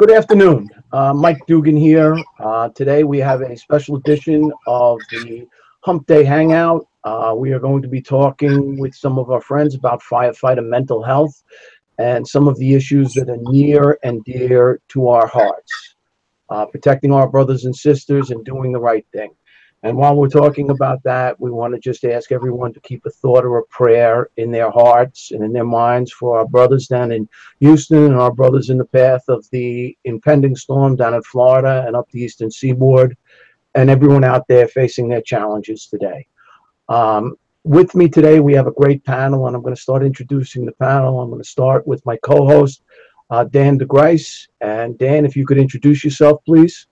Good afternoon. Mike Dugan here. Today we have a special edition of the Humpday Hangout. We are going to be talking with some of our friends about firefighter mental health and some of the issues that are near and dear to our hearts. Protecting our brothers and sisters and doing the right thing. And while we're talking about that, we want to just ask everyone to keep a thought or a prayer in their hearts and in their minds for our brothers down in Houston and our brothers in the path of the impending storm down in Florida and up the eastern seaboard, and everyone out there facing their challenges today. With me today, we have a great panel, and I'm going to start introducing the panel. I'm going to start with my co-host, Dan DeGryse. And Dan, if you could introduce yourself, please.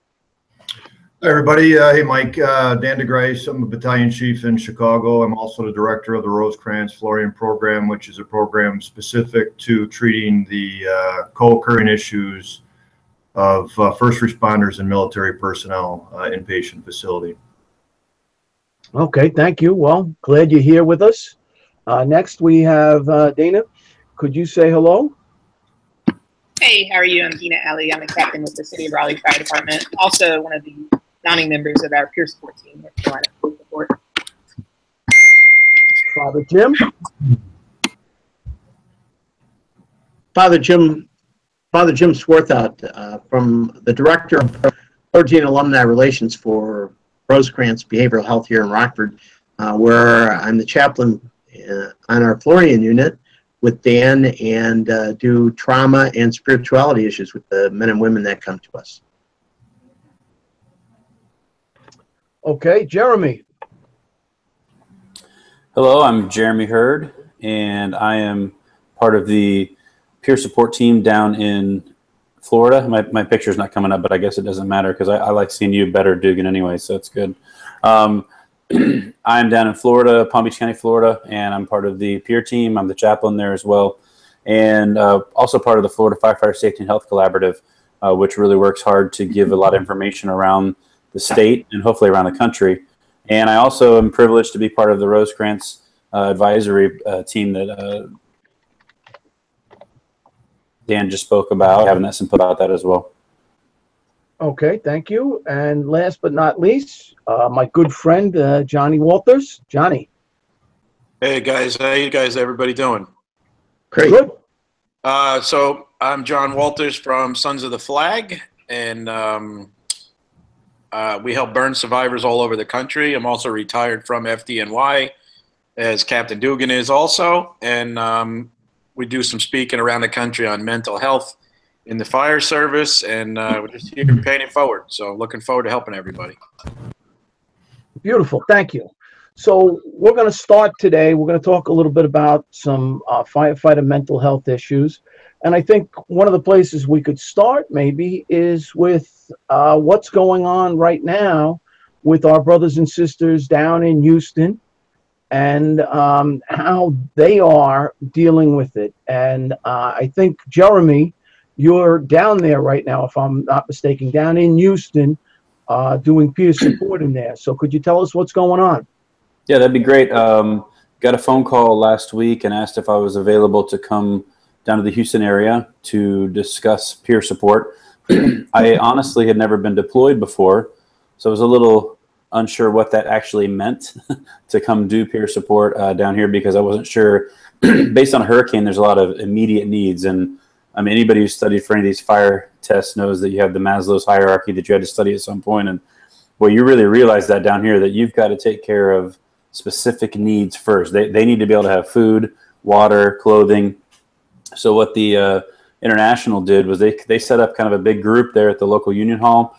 Hi, everybody. Hey, Mike. Dan DeGryse. I'm a battalion chief in Chicago. I'm also the director of the Rosecrance Florian program, which is a program specific to treating the co-occurring issues of first responders and military personnel inpatient facility. Okay, thank you. Well, glad you're here with us. Next, we have Dena. Could you say hello? Hey, how are you? I'm Dena Ali. I'm a captain with the City of Raleigh Fire Department. Also one of the founding members of our peer support team. Father Jim. Father Jim Swarthout, from the director of Clergy and Alumni Relations for Rosecrance Behavioral Health here in Rockford, where I'm the chaplain on our Florian unit with Dan, and do trauma and spirituality issues with the men and women that come to us. Okay, Jeremy. Hello, I'm Jeremy Hurd, and I am part of the peer support team down in Florida. My picture's not coming up, but I guess it doesn't matter because I like seeing you better, Dugan, anyway, so it's good. I'm down in Florida, Palm Beach County, Florida, and I'm part of the peer team. I'm the chaplain there as well, and also part of the Florida Firefighter Safety and Health Collaborative, which really works hard to give a lot of information around the state and hopefully around the country. And I also am privileged to be part of the Rosecrance advisory team that Dan just spoke about, having that input about that as well. Okay, thank you. And last but not least, my good friend, Johnny Walters. Johnny. Hey, guys. How you guys, everybody doing? Great. Good. So I'm John Walters from Sons of the Flag, and we help burn survivors all over the country. I'm also retired from FDNY, as Captain Dugan is also, and we do some speaking around the country on mental health in the fire service, and we're just here paying it forward. So looking forward to helping everybody. Beautiful. Thank you. So we're going to start today. We're going to talk a little bit about some firefighter mental health issues. And I think one of the places we could start maybe is with what's going on right now with our brothers and sisters down in Houston and how they are dealing with it. And I think, Jeremy, you're down there right now, if I'm not mistaken, down in Houston, doing peer support in there. So could you tell us what's going on? Yeah, that'd be great. Got a phone call last week and asked if I was available to come down to the Houston area to discuss peer support. I honestly had never been deployed before, so I was a little unsure what that actually meant to come do peer support down here, because I wasn't sure. Based on a hurricane, there's a lot of immediate needs, and I mean, anybody who's studied for any of these fire tests knows that you have the Maslow's hierarchy that you had to study at some point, and well, you really realize that down here, that you've got to take care of specific needs first. They need to be able to have food, water, clothing. So what the International did was they set up kind of a big group there at the local union hall,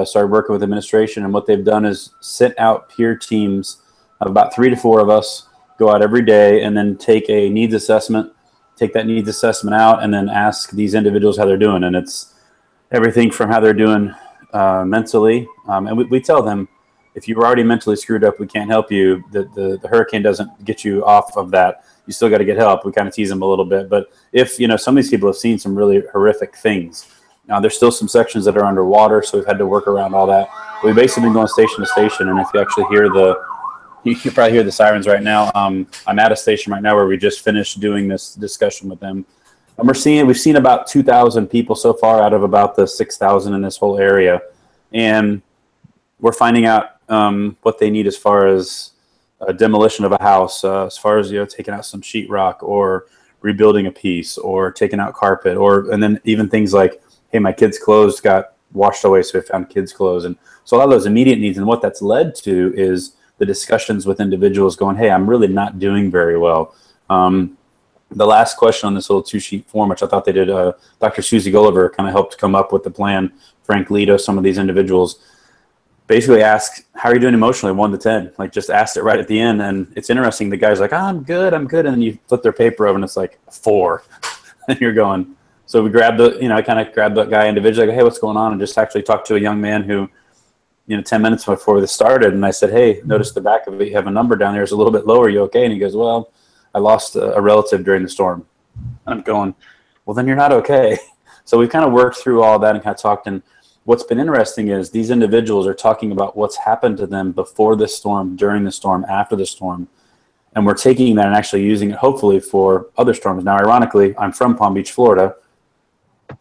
started working with administration, and what they've done is sent out peer teams of about 3 to 4 of us, go out every day and then take a needs assessment, take that needs assessment out, and then ask these individuals how they're doing. And it's everything from how they're doing mentally. And we tell them, if you were already mentally screwed up, we can't help you. The hurricane doesn't get you off of that. You still got to get help. We kind of tease them a little bit. But if, you know, some of these people have seen some really horrific things. Now, there's still some sections that are underwater, so we've had to work around all that. We've basically been going station to station, and if you actually hear you can probably hear the sirens right now. I'm at a station right now where we just finished doing this discussion with them. And we've seen about 2,000 people so far out of about the 6,000 in this whole area. And we're finding out what they need as far as demolition of a house, as far as, taking out some sheetrock or rebuilding a piece or taking out carpet, and then even things like, hey, my kids' clothes got washed away, so we found kids' clothes. And so a lot of those immediate needs, and what that's led to is the discussions with individuals going, hey, I'm really not doing very well. The last question on this little 2-sheet form, which I thought they did, Dr. Susie Gulliver kind of helped come up with the plan. Frank Lito, some of these individuals basically ask, how are you doing emotionally, 1 to 10? Like, just asked it right at the end. And it's interesting. The guy's like, oh, I'm good. And then you flip their paper over and it's like 4. And you're going, so we grabbed I kind of grabbed that guy individually, like, hey, what's going on? And just actually talked to a young man who, 10 minutes before this started. And I said, hey, notice the back of it, you have a number down there. It's a little bit lower. You okay? And he goes, well, I lost a relative during the storm. And I'm going, well, then you're not okay. So we've kind of worked through all that and kind of talked. And what's been interesting is these individuals are talking about what's happened to them before the storm, during the storm, after the storm. And we're taking that and actually using it hopefully for other storms. Now, ironically, I'm from Palm Beach, Florida.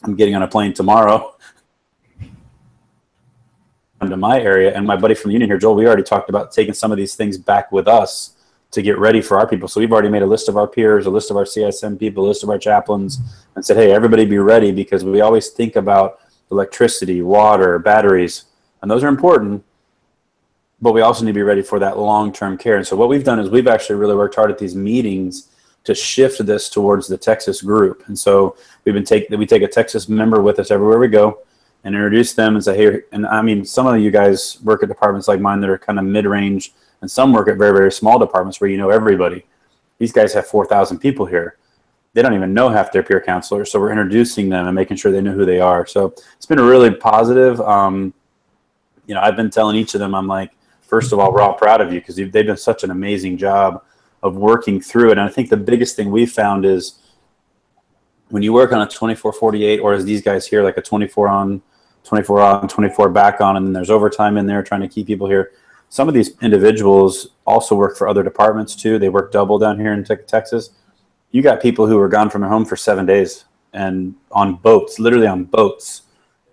I'm getting on a plane tomorrow to my area. And my buddy from the union here, Joel, we already talked about taking some of these things back with us to get ready for our people. So we've already made a list of our peers, a list of our CSM people, a list of our chaplains, and said, hey, everybody be ready, because we always think about electricity, water, batteries, and those are important, but we also need to be ready for that long-term care. And so what we've done is we've actually really worked hard at these meetings to shift this towards the Texas group. And so we take a Texas member with us everywhere we go and introduce them and say, hey, and I mean, some of you guys work at departments like mine that are kind of mid-range, and some work at very, very small departments where you know everybody. These guys have 4,000 people here. They don't even know half their peer counselors, so we're introducing them and making sure they know who they are. So it's been really positive. I've been telling each of them, I'm like, first of all, we're all proud of you, because they've done such an amazing job of working through it. And I think the biggest thing we've found is when you work on a 24/48, or as these guys here, like a 24 on, 24 back on, and then there's overtime in there trying to keep people here. Some of these individuals also work for other departments too. They work double down here in Texas. You got people who are gone from their home for 7 days and on boats, literally on boats,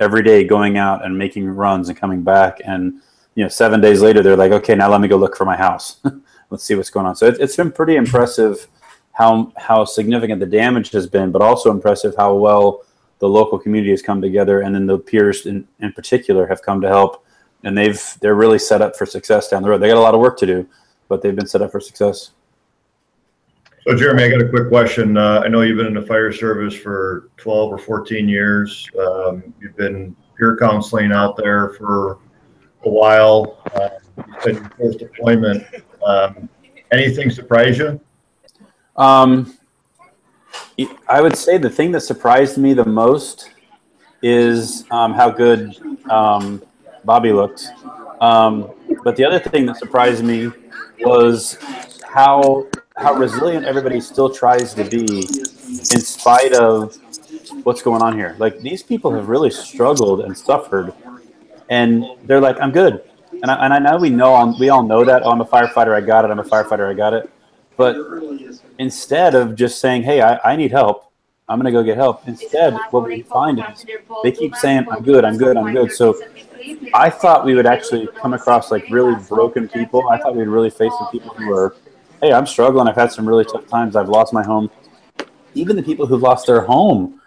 every day going out and making runs and coming back. And 7 days later, they're like, okay, now let me go look for my house. Let's see what's going on. So it's been pretty impressive how significant the damage has been, but also impressive how well the local community has come together, and then the peers in particular have come to help. And they're really set up for success down the road. They got a lot of work to do, but they've been set up for success. So, Jeremy, I got a quick question. I know you've been in the fire service for 12 or 14 years. You've been peer counseling out there for a while. You said your first deployment. Anything surprise you? I would say the thing that surprised me the most is how good Bobby looked. But the other thing that surprised me was how resilient everybody still tries to be in spite of what's going on here. Like, these people have really struggled and suffered, and they're like, I'm good. And I know we all know that. Oh, I'm a firefighter, I got it. I'm a firefighter, I got it. But instead of just saying, hey, I need help, I'm going to go get help. Instead, what we find is they keep saying, I'm good, I'm good, I'm good. So I thought we would actually come across like really broken people. I thought we'd really face some people who are, hey, I'm struggling. I've had some really tough times. I've lost my home. Even the people who lost their home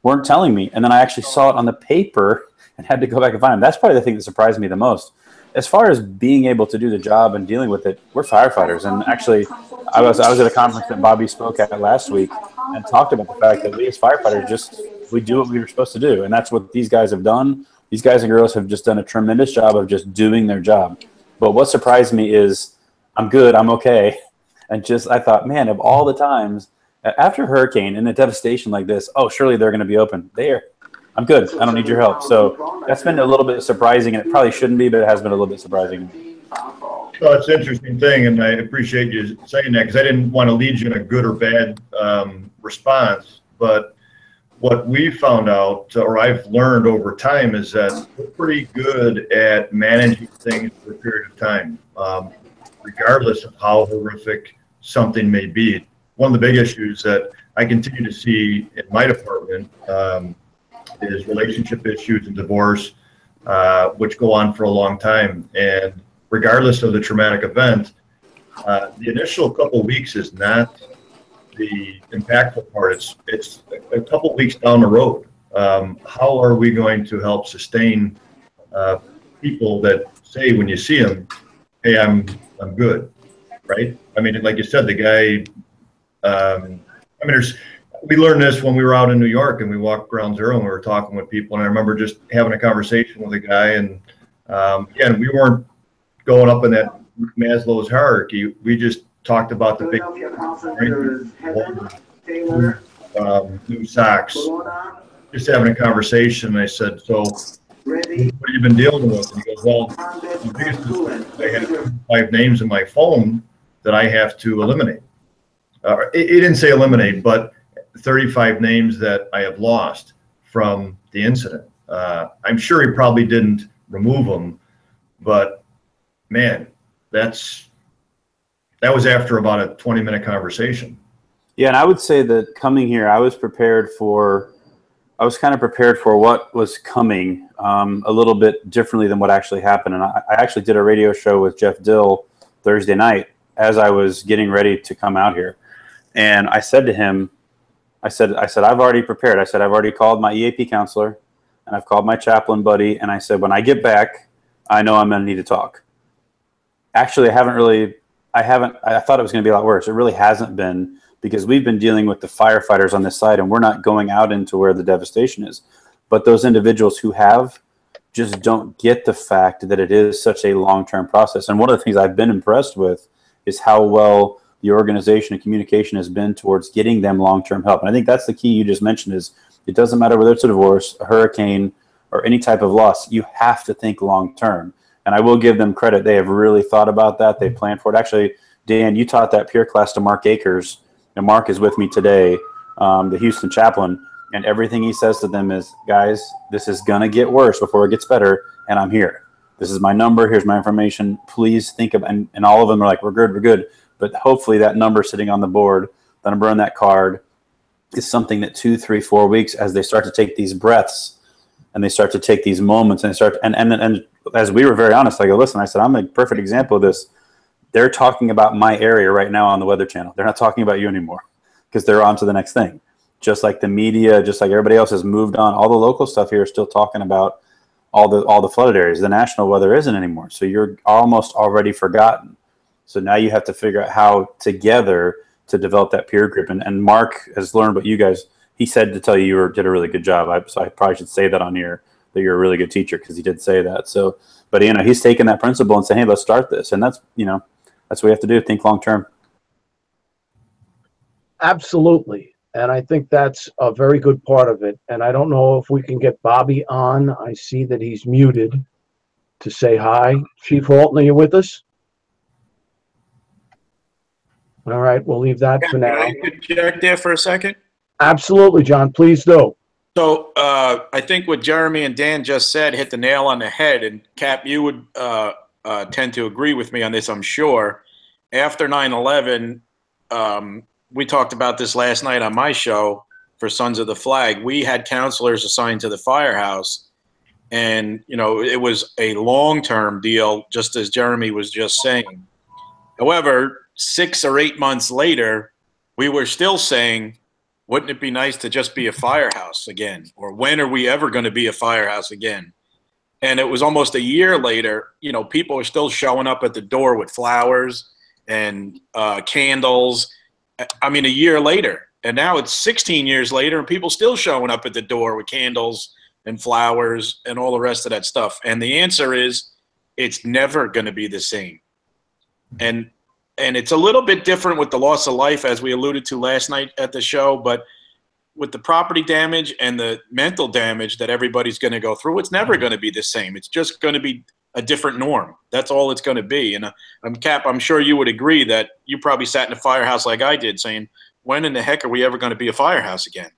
weren't telling me. And then I actually saw it on the paper and had to go back and find them. That's probably the thing that surprised me the most. As far as being able to do the job and dealing with it, we're firefighters. And actually, I was at a conference that Bobby spoke at last week and talked about the fact that we as firefighters we do what we were supposed to do. And that's what these guys have done. These guys and girls have just done a tremendous job of just doing their job. But what surprised me is I'm good, I'm okay. And I thought, man, of all the times, after a hurricane and a devastation like this, oh, surely they're going to be open. I'm good. I don't need your help. So that's been a little bit surprising, and it probably shouldn't be, but it has been a little bit surprising. Well, it's an interesting thing, and I appreciate you saying that, because I didn't want to lead you in a good or bad response. But what we found out, or I've learned over time, is that we're pretty good at managing things for a period of time, regardless of how horrific something may be. One of the big issues that I continue to see in my department is relationship issues and divorce, which go on for a long time. And regardless of the traumatic event, the initial couple of weeks is not the impactful part. It's a couple of weeks down the road. How are we going to help sustain people that say when you see them, hey, I'm good, right? I mean, like you said, the guy. I mean, we learned this when we were out in New York and we walked Ground Zero and we were talking with people. And I remember just having a conversation with a guy. And again, we weren't going up in that Maslow's hierarchy. We just talked about the big new socks, just having a conversation. And I said, so what have you been dealing with? And he goes, well, the biggest is I have 5 names in my phone that I have to eliminate. He didn't say eliminate, but 35 names that I have lost from the incident. I'm sure he probably didn't remove them, but man, that was after about a 20-minute conversation. Yeah, and I would say that coming here, I was kind of prepared for what was coming a little bit differently than what actually happened. And I actually did a radio show with Jeff Dill Thursday night as I was getting ready to come out here. And I said to him, I said, I've already prepared. I said, I've already called my EAP counselor and I've called my chaplain buddy. And I said, when I get back, I know I'm going to need to talk. Actually, I thought it was going to be a lot worse. It really hasn't been, because we've been dealing with the firefighters on this side and we're not going out into where the devastation is. But those individuals who have just don't get the fact that it is such a long-term process. And one of the things I've been impressed with is how well the organization and communication has been towards getting them long-term help. And I think that's the key you just mentioned is it doesn't matter whether it's a divorce, a hurricane, or any type of loss, you have to think long-term. And I will give them credit. They have really thought about that. They planned for it. Actually, Dan, you taught that peer class to Mark Akers, and Mark is with me today, the Houston chaplain, and everything he says to them is, guys, this is going to get worse before it gets better, and I'm here. This is my number. Here's my information. Please think of, and all of them are like, we're good, we're good. But hopefully that number sitting on the board, the number on that card, is something that 2, 3, 4 weeks, as they start to take these breaths and they start to take these moments and they start, and as we were very honest, I go, listen, I said, I'm a perfect example of this. They're talking about my area right now on the Weather Channel. They're not talking about you anymore because they're on to the next thing. Just like the media, just like everybody else has moved on. All the local stuff here is still talking about all the flooded areas. The national weather isn't anymore. So you're almost already forgotten. So now you have to figure out how together to develop that peer group. And Mark has learned what you guys, he said to tell you did a really good job. So I probably should say that on here, that you're a really good teacher, because he did say that. So, but he's taken that principle and saying, hey, let's start this. And that's, that's what we have to do, think long term. Absolutely. And I think that's a very good part of it. And I don't know if we can get Bobby on. I see that he's muted to say hi. Chief Halton, are you with us? All right, we'll leave that for now. Can I interject there for a second? Absolutely, John. Please do. So I think what Jeremy and Dan just said hit the nail on the head. And Cap, you would tend to agree with me on this, I'm sure. After 9/11, we talked about this last night on my show for Sons of the Flag. We had counselors assigned to the firehouse. And, it was a long-term deal, just as Jeremy was just saying. However, 6 or 8 months later, we were still saying, wouldn't it be nice to just be a firehouse again? Or when are we ever going to be a firehouse again? And it was almost a year later, people are still showing up at the door with flowers and candles. I mean, a year later. And now it's 16 years later and people still showing up at the door with candles and flowers and all the rest of that stuff. And the answer is, it's never going to be the same. And it's a little bit different with the loss of life, as we alluded to last night at the show, but with the property damage and the mental damage that everybody's going to go through, it's never going to be the same. It's just going to be a different norm. That's all it's going to be. And Cap, I'm sure you would agree that you probably sat in a firehouse like I did saying, when in the heck are we ever going to be a firehouse again?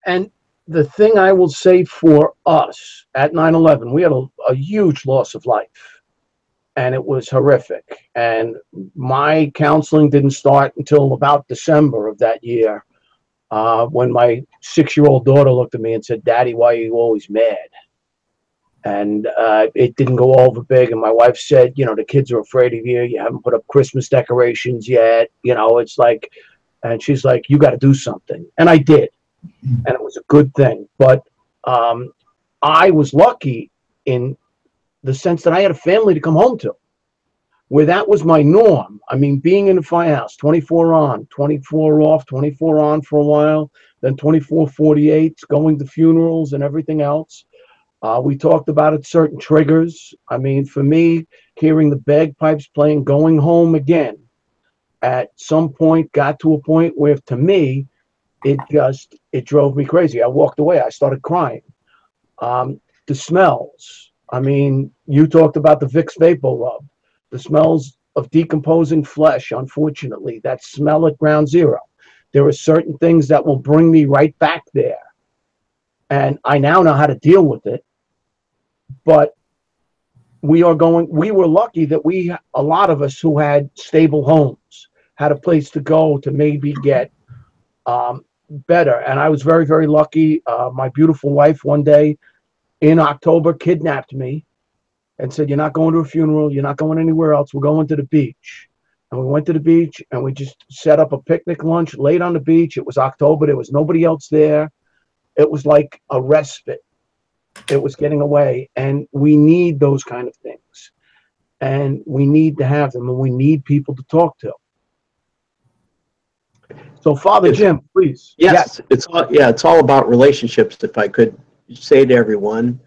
And the thing I will say for us at 9/11, we had a huge loss of life. And it was horrific. And my counseling didn't start until about December of that year. when my 6-year-old daughter looked at me and said, "Daddy, why are you always mad?" And it didn't go over big. And my wife said, "You know, the kids are afraid of you. You haven't put up Christmas decorations yet. You know, it's like," and she's like, "You got to do something." And I did. And it was a good thing. But I was lucky in the sense that I had a family to come home to, where that was my norm. I mean, being in the firehouse, 24 on, 24 off, 24 on for a while, then 24, 48, going to funerals and everything else. We talked about it, certain triggers. I mean, for me, hearing the bagpipes playing, going home again, at some point got to a point where, to me, it drove me crazy. I walked away. I started crying. The smells. I mean, you talked about the Vicks Vapor Rub. The smells of decomposing flesh, unfortunately, that smell at ground zero. There are certain things that will bring me right back there. And I now know how to deal with it. But we were lucky that a lot of us who had stable homes, had a place to go to maybe get better. And I was very, very lucky. My beautiful wife one day in October kidnapped me and said, "You're not going to a funeral. You're not going anywhere else. We're going to the beach." And we went to the beach and we just set up a picnic lunch, laid on the beach. It was October. There was nobody else there. It was like a respite. It was getting away. And we need those kind of things. And we need to have them, and we need people to talk to. So, Father Jim, please. Yes, it's all about relationships. If I could say to everyone,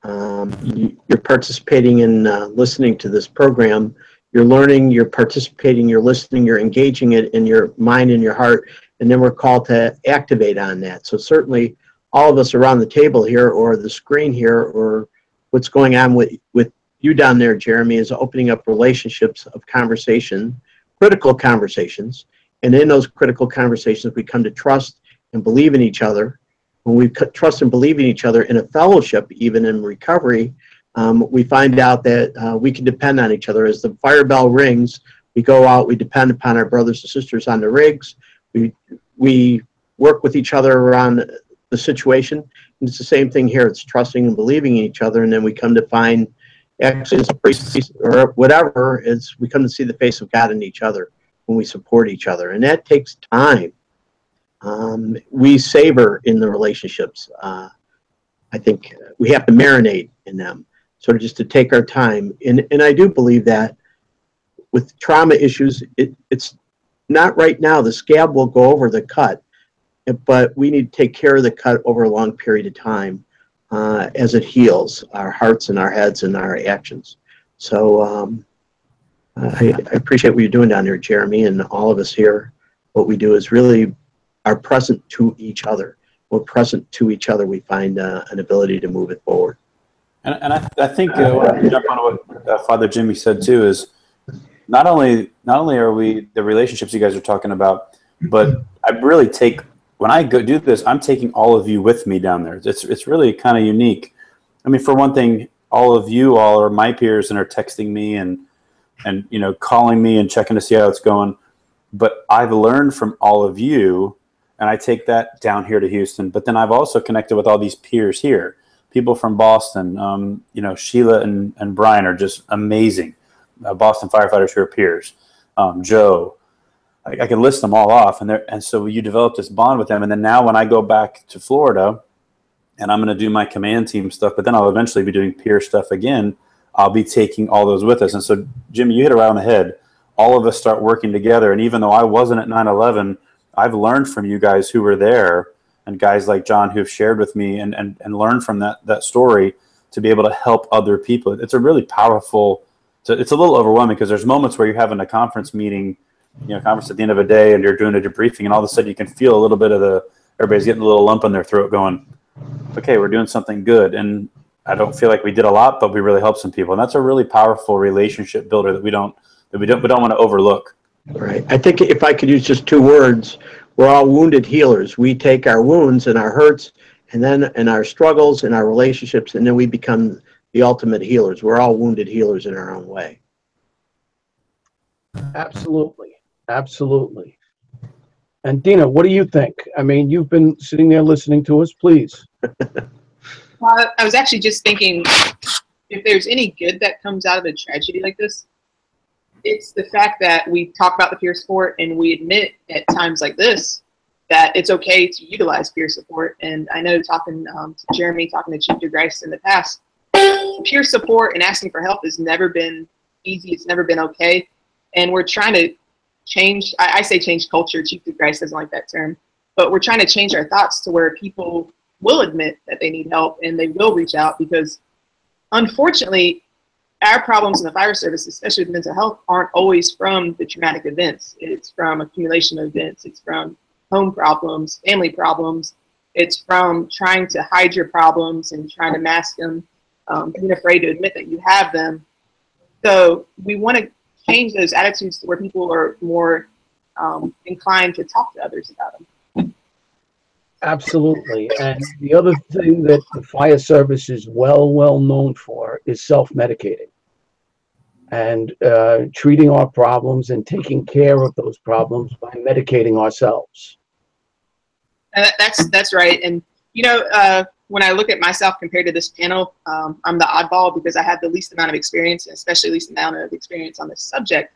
you're participating in listening to this program. You're learning, you're participating, you're listening, you're engaging it in your mind and your heart, and then we're called to activate on that. So certainly all of us around the table here or the screen here or what's going on with you down there, Jeremy, is opening up relationships of conversation, critical conversations. And in those critical conversations, we come to trust and believe in each other. When we trust and believe in each other in a fellowship, even in recovery, we find out that we can depend on each other. As the fire bell rings, we go out, we depend upon our brothers and sisters on the rigs. We work with each other around the situation. And it's the same thing here. It's trusting and believing in each other. And then we come to find, actually, or whatever, is we come to see the face of God in each other when we support each other. And that takes time. We savor in the relationships. I think we have to marinate in them, sort of just to take our time. And I do believe that with trauma issues, it's not right now. The scab will go over the cut, but we need to take care of the cut over a long period of time as it heals our hearts and our heads and our actions. So I appreciate what you're doing down there, Jeremy, and all of us here. What we do is really are present to each other. We're present to each other. We find an ability to move it forward. And I think to jump on what Father Jimmy said too is not only are we the relationships you guys are talking about, but I really take, when I go do this, I'm taking all of you with me down there. It's really kind of unique. I mean, for one thing, all of you all are my peers and are texting me and you know, calling me and checking to see how it's going. But I've learned from all of you, and I take that down here to Houston. But then I've also connected with all these peers here, people from Boston. You know, Sheila and Brian are just amazing. Boston firefighters who are peers. Joe, I can list them all off, and so you develop this bond with them. And then now when I go back to Florida, and I'm going to do my command team stuff, but then I'll eventually be doing peer stuff again. I'll be taking all those with us. And so, Jimmy, you hit it right on the head. All of us start working together. And even though I wasn't at 9/11, I've learned from you guys who were there and guys like John who've shared with me and learned from that story to be able to help other people. It's a really powerful, it's a little overwhelming because there's moments where you're having a conference meeting, you know, conference at the end of a day and you're doing a debriefing and all of a sudden you can feel a little bit of everybody's getting a little lump in their throat going, okay, we're doing something good. And I don't feel like we did a lot, but we really helped some people. And that's a really powerful relationship builder that we don't want to overlook. Right. I think if I could use just 2 words, we're all wounded healers. We take our wounds and our hurts and then and our struggles and our relationships, and then we become the ultimate healers. We're all wounded healers in our own way. Absolutely. Absolutely. And Dena, what do you think? I mean, you've been sitting there listening to us, please. Well, I was actually just thinking, if there's any good that comes out of a tragedy like this, it's the fact that we talk about the peer support and we admit at times like this that it's okay to utilize peer support. And I know talking to Jeremy, talking to Chief DeGryse in the past, peer support and asking for help has never been easy. It's never been okay. And we're trying to change, I say change culture. Chief DeGryse doesn't like that term, but we're trying to change our thoughts to where people will admit that they need help and they will reach out, because unfortunately, our problems in the fire service, especially with mental health, aren't always from the traumatic events. It's from accumulation of events. It's from home problems, family problems. It's from trying to hide your problems and trying to mask them, being afraid to admit that you have them. So we want to change those attitudes to where people are more inclined to talk to others about them. Absolutely. And the other thing that the fire service is well known for is self-medicating and treating our problems and taking care of those problems by medicating ourselves. That's right. And, you know, when I look at myself compared to this panel, I'm the oddball because I have the least amount of experience, and especially least amount of experience on this subject.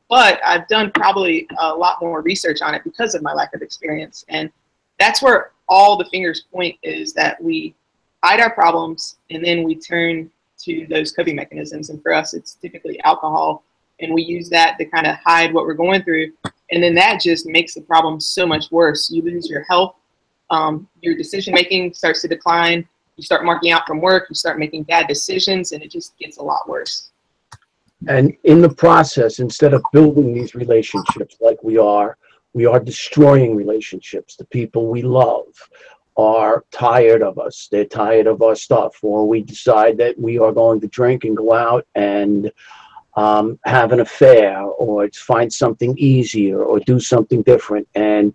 But I've done probably a lot more research on it because of my lack of experience. And that's where all the fingers point, is that we hide our problems and then we turn to those coping mechanisms. And for us, it's typically alcohol. And we use that to kind of hide what we're going through. And then that just makes the problem so much worse. You lose your health. Your decision making starts to decline. You start marking out from work. You start making bad decisions, and it just gets a lot worse. And in the process, instead of building these relationships like we are destroying relationships. The people we love are tired of us. They're tired of our stuff. Or we decide that we are going to drink and go out and have an affair, or find something easier, or do something different. And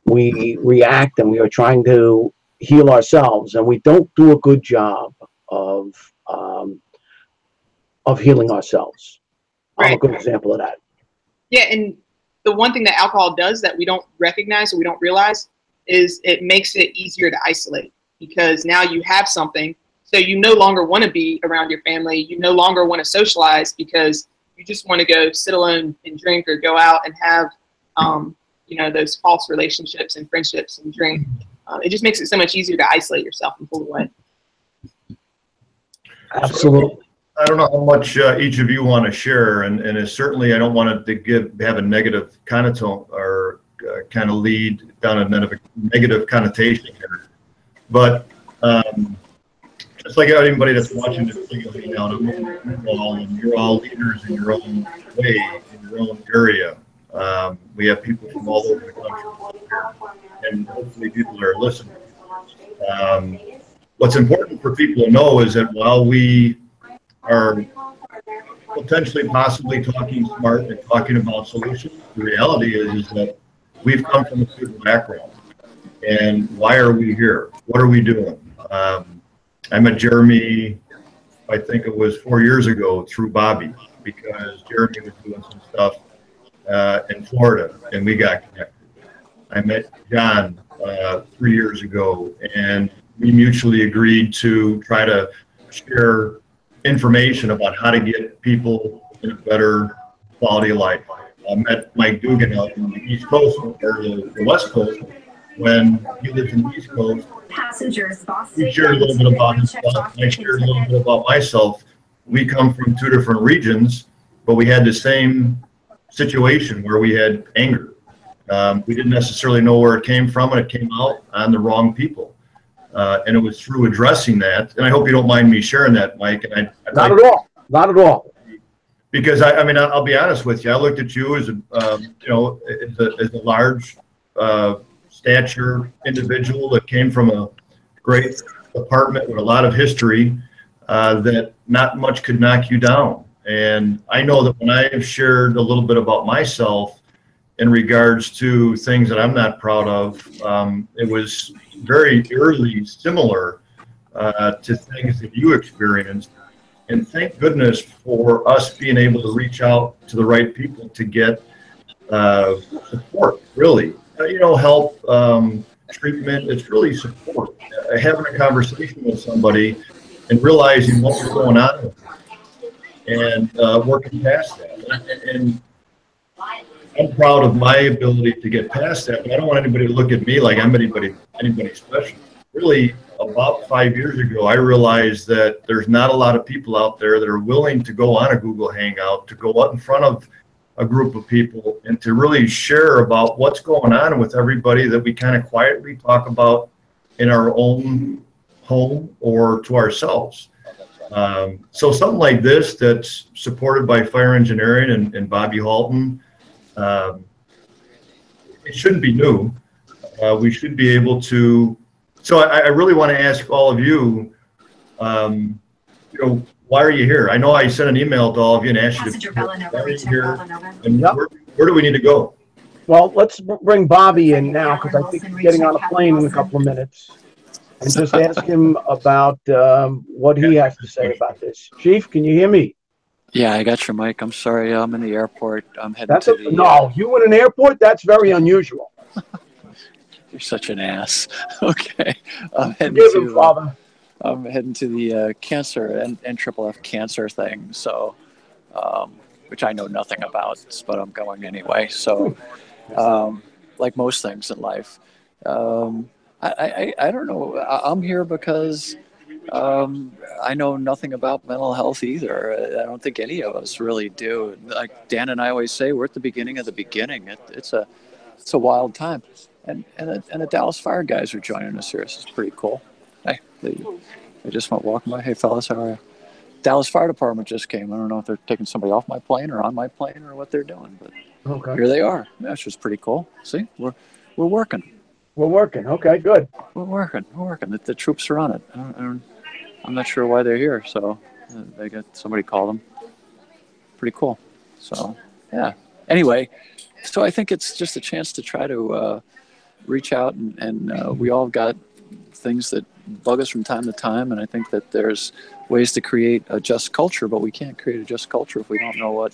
we react, and we are trying to heal ourselves, and we don't do a good job of healing ourselves. Right. I'm a good example of that. Yeah, and the one thing that alcohol does that we don't recognize or we don't realize is it makes it easier to isolate, because now you have something, so you no longer want to be around your family. You no longer want to socialize because you just want to go sit alone and drink, or go out and have, you know, those false relationships and friendships and drink. It just makes it so much easier to isolate yourself and pull away. Absolutely. I don't know how much each of you want to share, and it's certainly, I don't want it to have a negative connotation or kind of lead down a negative connotation here. But just like anybody that's watching this thing, you know, and you're all leaders in your own way, in your own area. We have people from all over the country, and hopefully people are listening. What's important for people to know is that while we are potentially possibly talking smart and talking about solutions, the reality is that we've come from a certain background. And why are we here? What are we doing? I met Jeremy, I think it was 4 years ago, through Bobby, because Jeremy was doing some stuff in Florida, and we got connected. I met John 3 years ago, and we mutually agreed to try to share information about how to get people in a better quality of life. I met Mike Dugan out on the East Coast, or the West Coast, when he lived in the East Coast. Passengers, we shared a little bit about himself. I shared a little bit about myself. We come from two different regions, but we had the same situation where we had anger. We didn't necessarily know where it came from, and it came out on the wrong people. And it was through addressing that. And I hope you don't mind me sharing that, Mike. And Not at all. Not at all. Because I mean, I'll be honest with you. I looked at you as a, you know, as a large stature individual that came from a great department with a lot of history, that not much could knock you down. And I know that when I've shared a little bit about myself in regards to things that I'm not proud of, it was very eerily similar to things that you experienced. And thank goodness for us being able to reach out to the right people to get support, really. help, treatment. It's really support. Having a conversation with somebody and realizing what was going on and working past that. And I'm proud of my ability to get past that, but I don't want anybody to look at me like I'm anybody special. Really, about 5 years ago, I realized that there's not a lot of people out there that are willing to go on a Google Hangout, to go out in front of a group of people and to really share about what's going on with everybody that we kind of quietly talk about in our own home or to ourselves. So something like this that's supported by fire engineering and Bobby Halton, it shouldn't be new. We should be able to. So I really want to ask all of you, why are you here? I know I sent an email to all of you and asked you to why are you here, and where do we need to go? Well, let's bring Bobby in now because I think he's getting on a plane in a couple of minutes, and just ask him about what he has to say about this. Chief, can you hear me? Yeah, I got your mic. I'm sorry, I'm in the airport. I'm heading to the... No, you in an airport? That's very unusual. You're such an ass. Okay. I'm heading to the cancer and NFF cancer thing, so, which I know nothing about, but I'm going anyway. So, like most things in life, I don't know. I'm here because I know nothing about mental health either. I don't think any of us really do. Like Dan and I always say, we're at the beginning of the beginning. It's a wild time. And the Dallas Fire guys are joining us here. This is pretty cool. Hey, they just went walking by. Hey, fellas, how are you? Dallas Fire Department just came. I don't know if they're taking somebody off my plane or on my plane or what they're doing, but here they are. That's just pretty cool. See, we're working. We're working. Okay, good. We're working. The troops are on it. I'm not sure why they're here. So they got somebody called them. Pretty cool. So yeah. Anyway, so I think it's just a chance to try to reach out and we all got things that bug us from time to time, and I think that there's ways to create a just culture, but we can't create a just culture if we don't know what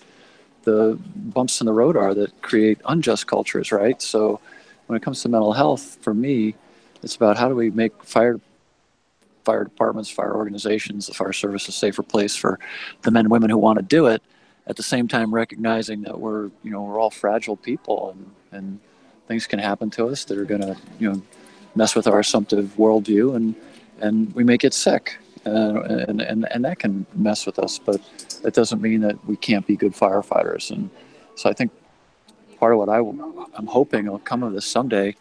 the bumps in the road are that create unjust cultures, right? So when it comes to mental health, for me, it's about how do we make fire departments, fire organizations, the fire service a safer place for the men and women who want to do it, at the same time recognizing that we're all fragile people and things can happen to us that are going to mess with our assumptive worldview and we may get sick and that can mess with us, but that doesn't mean that we can't be good firefighters. And so I think part of what I'm hoping will come of this someday,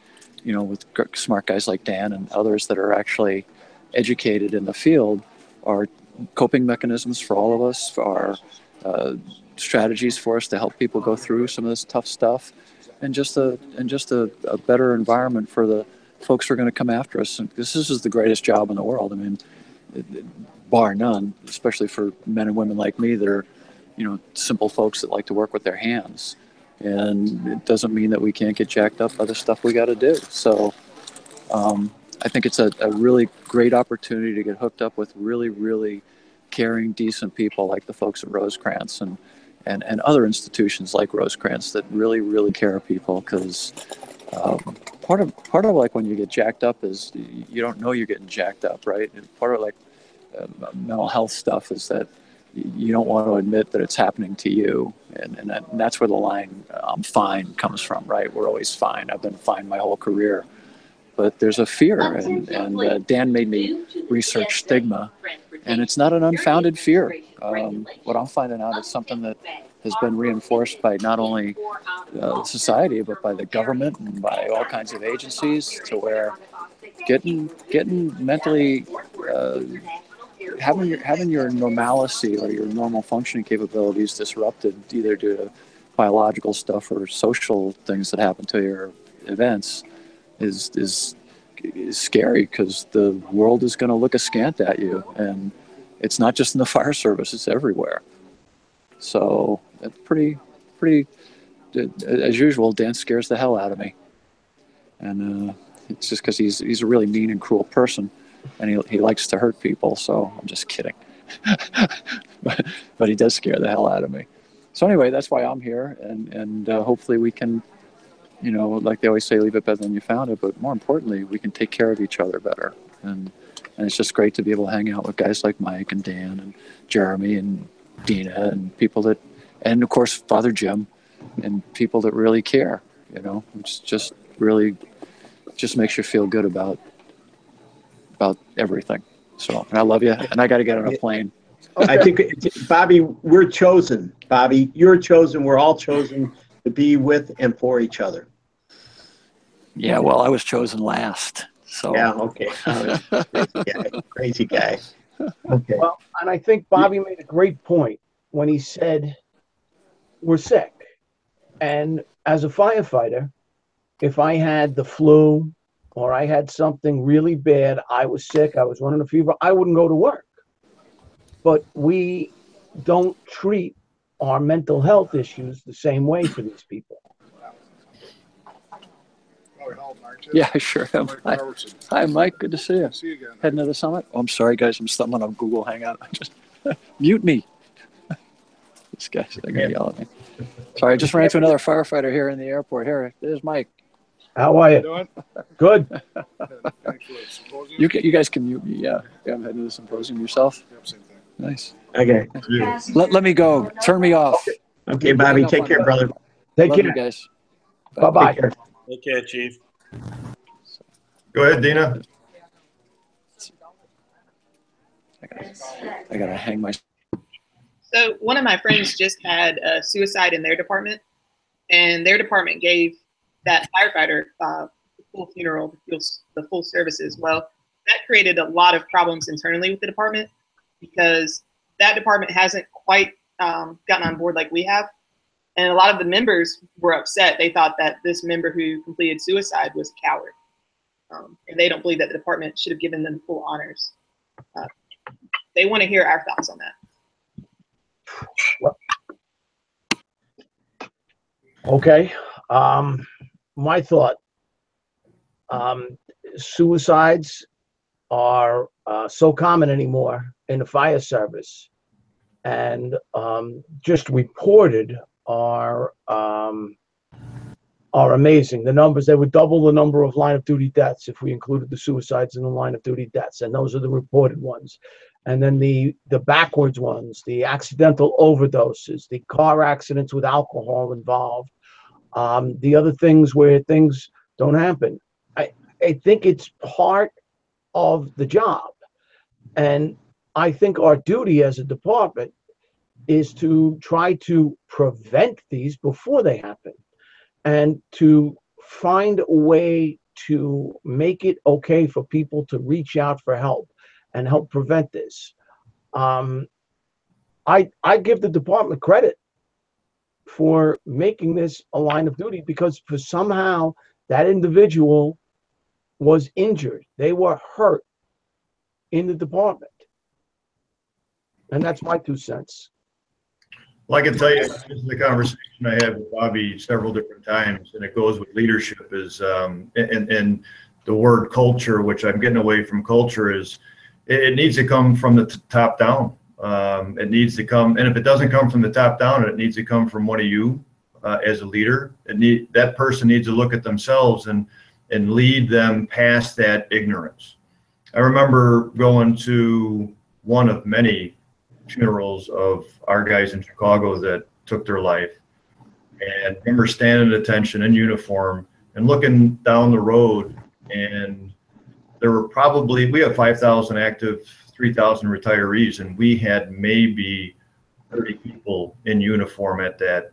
with smart guys like Dan and others that are actually educated in the field, are coping mechanisms for all of us, for our strategies for us to help people go through some of this tough stuff, and just a better environment for the folks who are going to come after us. And this is the greatest job in the world. I mean, bar none, especially for men and women like me that are, simple folks that like to work with their hands. And it doesn't mean that we can't get jacked up by the stuff we got to do. So I think it's a really great opportunity to get hooked up with really, really caring, decent people like the folks at Rosecrance and other institutions like Rosecrance that really, really care of people, because part of like when you get jacked up is you don't know you're getting jacked up, right? And part of like mental health stuff is that you don't want to admit that it's happening to you, and that's where the line "I'm fine" comes from, right? We're always fine. I've been fine my whole career, but there's a fear, and Dan made me research stigma, and it's not an unfounded fear. What I'm finding out is something that has been reinforced by not only society, but by the government and by all kinds of agencies, to where getting mentally, having your normalcy or your normal functioning capabilities disrupted, either due to biological stuff or social things that happen to your events, is scary, because the world is going to look askant at you, and it's not just in the fire service; it's everywhere. So it's pretty. As usual, Dan scares the hell out of me, and it's just because he's a really mean and cruel person, and he likes to hurt people. So I'm just kidding, but he does scare the hell out of me. So anyway, that's why I'm here, and hopefully we can you know, like they always say, leave it better than you found it. But more importantly, we can take care of each other better. And it's just great to be able to hang out with guys like Mike and Dan and Jeremy and Dena and people that, and of course, Father Jim, and people that really care, you know, which just really just makes you feel good about everything. So, and I love you, and I got to get on a plane. I think, Bobby, we're chosen. Bobby, you're chosen. We're all chosen to be with and for each other. Yeah, well, I was chosen last. So yeah, okay. Crazy guy. Okay. Well, and I think Bobby made a great point when he said, we're sick. And as a firefighter, if I had the flu or I had something really bad, I was sick, I was running a fever, I wouldn't go to work. But we don't treat our mental health issues the same way for these people. Yeah, I sure am. Hi, Mike. Good to see you. See you again. Heading to the summit? Oh, I'm sorry, guys. I'm stumbling on Google Hangout. I just mute me. This guy's going to yell at me. Sorry, I just ran into another firefighter here in the airport. Here, there's Mike. How are you? Doing? Good. You guys can mute me. Yeah, I'm heading to the symposium yourself. Yep, same thing. Nice. Okay. Let me go. Turn me off. Okay, Bobby. Take care, brother. Take Love care, you guys. Bye-bye. Take care, Chief. Go ahead, Dena. I gotta hang my. So one of my friends just had a suicide in their department, and their department gave that firefighter the full funeral, the full services. Well, that created a lot of problems internally with the department because that department hasn't quite gotten on board like we have. And a lot of the members were upset. They thought that this member who completed suicide was a coward. And they don't believe that the department should have given them full honors. They want to hear our thoughts on that. Well, okay. My thought, suicides are so common anymore in the fire service, and just reported are amazing. The numbers, they would double the number of line of duty deaths if we included the suicides in the line of duty deaths, and those are the reported ones. And then the backwards ones, the accidental overdoses, the car accidents with alcohol involved, the other things where things don't happen. I think it's part of the job. And I think our duty as a department is to try to prevent these before they happen and to find a way to make it okay for people to reach out for help and help prevent this. I give the department credit for making this a line of duty because for somehow that individual was injured. They were hurt in the department. And that's my 2 cents. Well, I can tell you, this is a conversation I had with Bobby several different times, and it goes with leadership is, and the word culture, which I'm getting away from culture, is it needs to come from the top down. It needs to come, and if it doesn't come from the top down, it needs to come from one of you as a leader. That person needs to look at themselves and lead them past that ignorance. I remember going to one of many funerals of our guys in Chicago that took their life, and I remember standing at attention in uniform and looking down the road, and there were probably, we have 5,000 active, 3,000 retirees, and we had maybe 30 people in uniform at that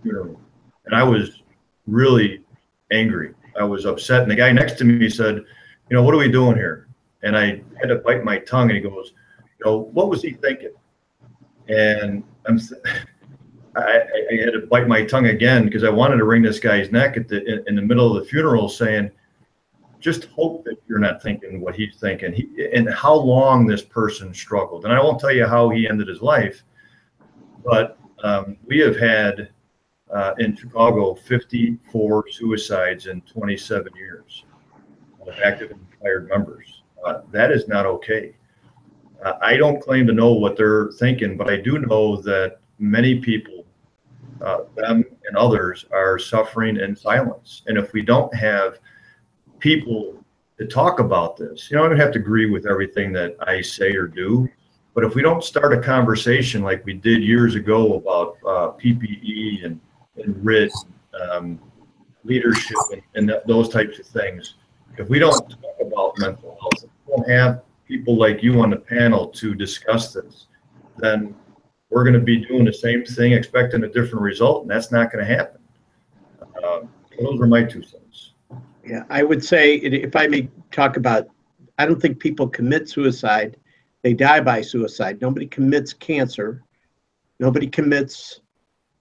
funeral. And I was really angry. I was upset. And the guy next to me said, you know, what are we doing here? And I had to bite my tongue, and he goes, you know, what was he thinking? And I had to bite my tongue again because I wanted to wring this guy's neck in the middle of the funeral, saying, just hope that you're not thinking what he's thinking, and how long this person struggled. And I won't tell you how he ended his life, but we have had in Chicago 54 suicides in 27 years of active and retired members. That is not okay. I don't claim to know what they're thinking, but I do know that many people them and others are suffering in silence. And if we don't have people to talk about this, I don't have to agree with everything that I say or do, but if we don't start a conversation like we did years ago about PPE and RIT, leadership and those types of things, if we don't talk about mental health, if we don't have people like you on the panel to discuss this, then we're going to be doing the same thing, expecting a different result, and that's not going to happen. Those are my 2 cents. Yeah, I would say, if I may talk about, I don't think people commit suicide. They die by suicide. Nobody commits cancer. Nobody commits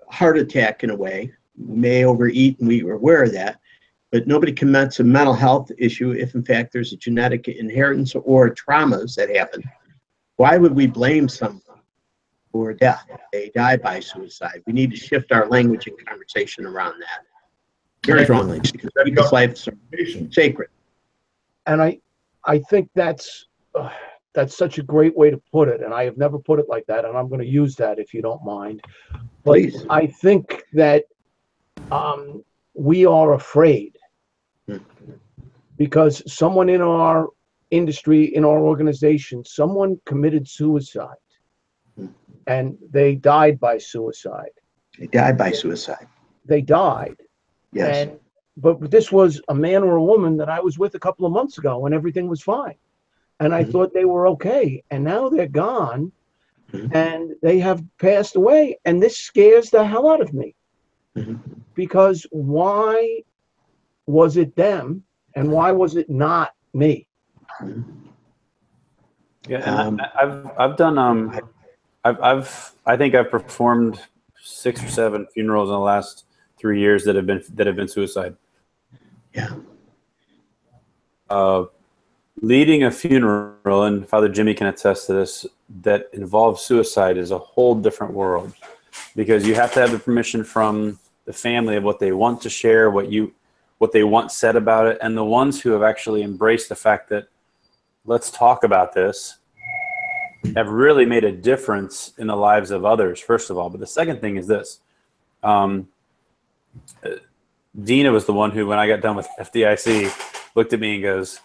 heart attack in a way. We may overeat, and we are aware of that. But nobody commits a mental health issue if, in fact, there's a genetic inheritance or traumas that happen. Why would we blame someone for death? They die by suicide. We need to shift our language and conversation around that very strongly, because people's lives are sacred. And I think that's such a great way to put it, and I have never put it like that, and I'm going to use that if you don't mind. But Please. I think that we are afraid because someone in our industry, in our organization, someone committed suicide, and they died by suicide. They died by suicide. They died. Yes. But this was a man or a woman that I was with a couple of months ago, and everything was fine. And I thought they were okay. And now they're gone, and they have passed away. And this scares the hell out of me. Because why was it them, and why was it not me? Yeah, and I've done I think I've performed 6 or 7 funerals in the last 3 years that have been suicide. Yeah. Leading a funeral, and Father Jimmy can attest to this, that involves suicide is a whole different world, because you have to have the permission from the family of what they want to share, what they want said about it, and the ones who have actually embraced the fact that let's talk about this have really made a difference in the lives of others, first of all. But the second thing is this. Dena was the one who, when I got done with FDIC, looked at me and goes,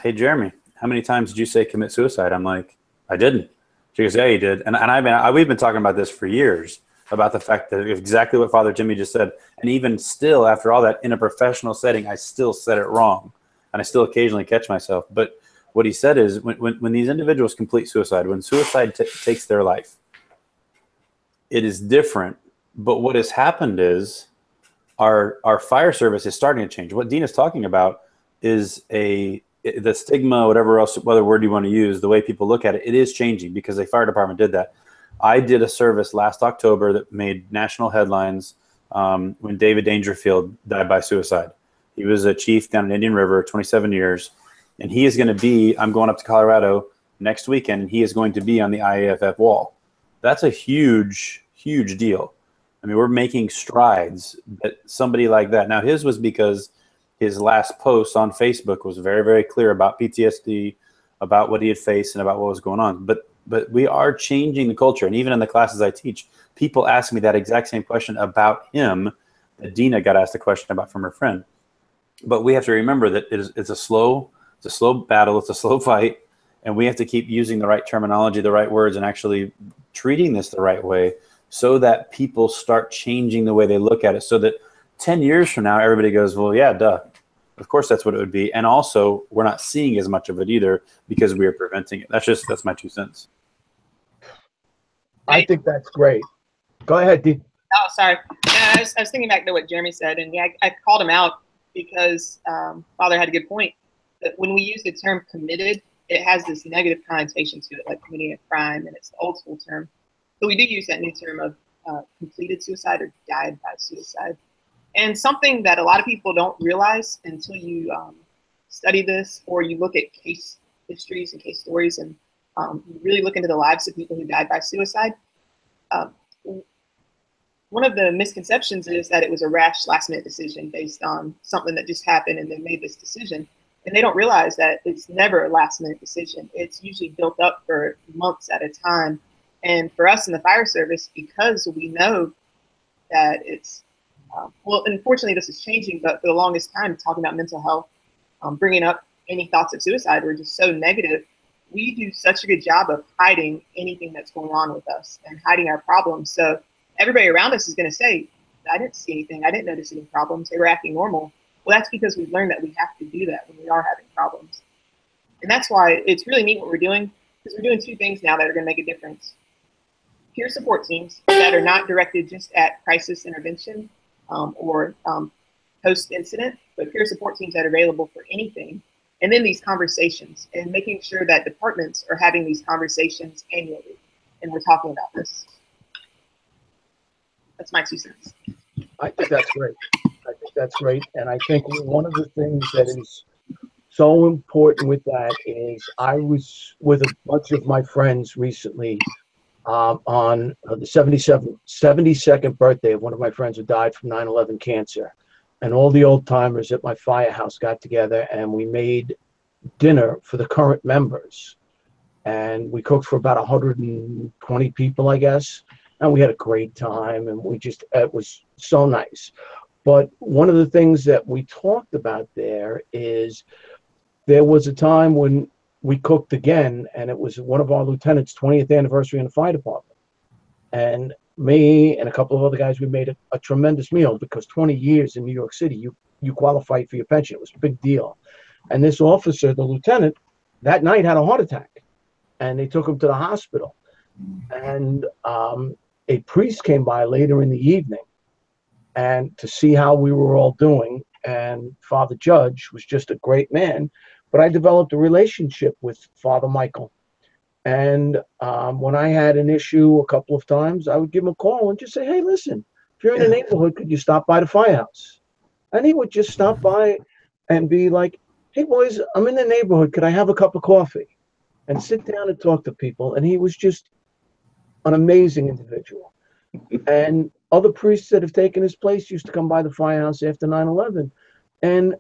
hey, Jeremy, how many times did you say commit suicide? I'm like, I didn't. She goes, yeah, you did. And we've been talking about this for years, about the fact that exactly what Father Jimmy just said. And even still, after all that, in a professional setting, I still said it wrong. And I still occasionally catch myself. But what he said is when these individuals complete suicide, when suicide takes their life, it is different. But what has happened is our fire service is starting to change. What Dena's talking about is the stigma, whatever word you want to use, the way people look at it, it is changing because the fire department did that. I did a service last October that made national headlines when David Dangerfield died by suicide. He was a chief down in Indian River, 27 years. And he is going to be, I'm going up to Colorado next weekend, and he is going to be on the IAFF wall. That's a huge, huge deal. I mean, we're making strides that somebody like that. Now, his was because his last post on Facebook was very, very clear about PTSD, about what he had faced, and about what was going on. But we are changing the culture. And even in the classes I teach, people ask me that exact same question about him that Dena got asked a question about from her friend. But we have to remember that it's a slow battle. It's a slow fight. And we have to keep using the right terminology, the right words, and actually treating this the right way so that people start changing the way they look at it. So that 10 years from now, everybody goes, well, yeah, duh. Of course, that's what it would be. And also, we're not seeing as much of it either because we are preventing it. That's my 2 cents. I think that's great. Go ahead, Dee. Oh, sorry. I was thinking back to what Jeremy said, and yeah, I called him out because Father had a good point. That when we use the term committed, it has this negative connotation to it, like committing a crime, and it's the old school term. So we do use that new term of completed suicide or died by suicide. And something that a lot of people don't realize until you study this or you look at case histories and case stories and you really look into the lives of people who died by suicide. One of the misconceptions is that it was a rash last-minute decision based on something that just happened and they made this decision. And they don't realize that it's never a last-minute decision. It's usually built up for months at a time. And for us in the fire service, because we know that it's, well, unfortunately this is changing, but for the longest time, talking about mental health, bringing up any thoughts of suicide were just so negative. We do such a good job of hiding anything that's going on with us and hiding our problems. So everybody around us is going to say, I didn't see anything. I didn't notice any problems. They were acting normal. Well, that's because we've learned that we have to do that when we are having problems. And that's why it's really neat what we're doing, because we're doing two things now that are going to make a difference. Peer support teams that are not directed just at crisis intervention or post-incident, but peer support teams that are available for anything. And then these conversations and making sure that departments are having these conversations annually. And we're talking about this. That's my 2 cents. I think that's great. I think that's great. And I think one of the things that is so important with that is I was with a bunch of my friends recently on the 72nd birthday of one of my friends who died from 9/11 cancer. And all the old timers at my firehouse got together and we made dinner for the current members. And we cooked for about 120 people, I guess. And we had a great time and it was so nice. But one of the things that we talked about there is there was a time when we cooked again, and it was one of our lieutenants' 20th anniversary in the fire department. And me and a couple of other guys, we made a tremendous meal because 20 years in New York City, you qualify for your pension. It was a big deal. And this officer, the lieutenant, that night had a heart attack, and they took him to the hospital. And a priest came by later in the evening and to see how we were all doing. And Father Judge was just a great man. But I developed a relationship with Father Michael. And when I had an issue a couple of times, I would give him a call and just say, hey, listen, if you're in the neighborhood, could you stop by the firehouse? And he would just stop by and be like, hey, boys, I'm in the neighborhood. Could I have a cup of coffee? And sit down and talk to people. And he was just an amazing individual. And other priests that have taken his place used to come by the firehouse after 9/11. And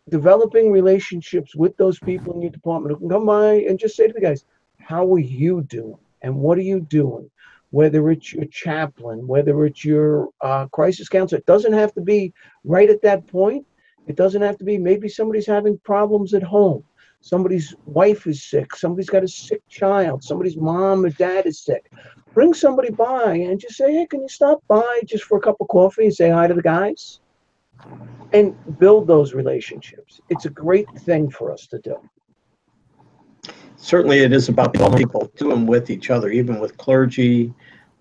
developing relationships with those people in your department who can come by and just say to the guys, how are you doing? And what are you doing? Whether it's your chaplain, whether it's your crisis counselor, it doesn't have to be right at that point. It doesn't have to be, maybe somebody's having problems at home. Somebody's wife is sick. Somebody's got a sick child. Somebody's mom or dad is sick. Bring somebody by and just say, hey, can you stop by just for a cup of coffee and say hi to the guys? And build those relationships. It's a great thing for us to do. Certainly it is about people doing with each other, even with clergy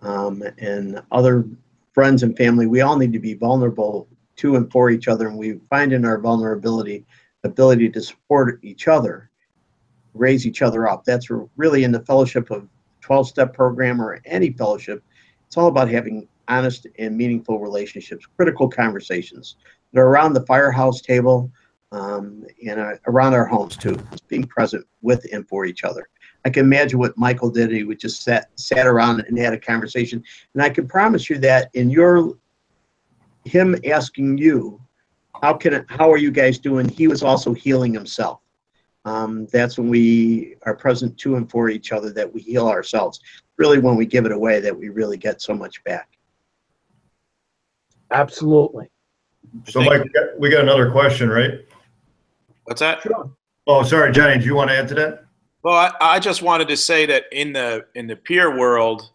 and other friends and family. We all need to be vulnerable to and for each other, and we find in our vulnerability the ability to support each other, raise each other up. That's really in the fellowship of 12-step program or any fellowship. It's all about having honest and meaningful relationships, critical conversations. They're around the firehouse table and around our homes too. It's being present with and for each other. I can imagine what Michael did. He would just sat around and had a conversation. And I can promise you that in him asking you, how are you guys doing? He was also healing himself. That's when we are present to and for each other, that we heal ourselves. Really, when we give it away, that we really get so much back. Absolutely. So, Mike, we got another question, right? What's that? Sure. Oh, sorry, Johnny. Do you want to add to that? Well, I just wanted to say that in the peer world,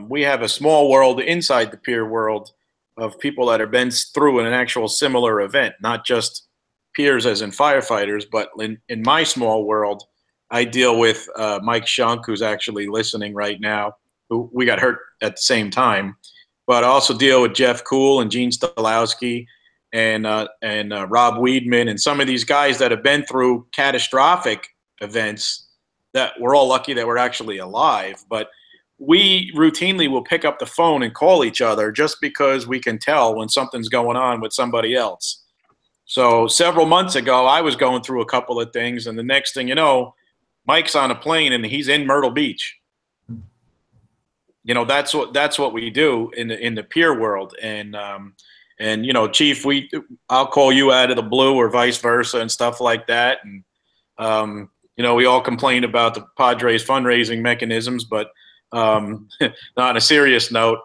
we have a small world inside the peer world of people that have been through an actual similar event, not just peers as in firefighters, but in my small world, I deal with Mike Shunk, who's actually listening right now, who we got hurt at the same time. But I also deal with Jeff Kuhl and Gene Stolowski and Rob Weedman and some of these guys that have been through catastrophic events that we're all lucky that we're actually alive. But we routinely will pick up the phone and call each other just because we can tell when something's going on with somebody else. So several months ago, I was going through a couple of things, and the next thing you know, Mike's on a plane and he's in Myrtle Beach. You know, that's what we do in the peer world. And you know, Chief, I'll call you out of the blue or vice versa and stuff like that. And you know, we all complain about the Padres fundraising mechanisms, but on a serious note,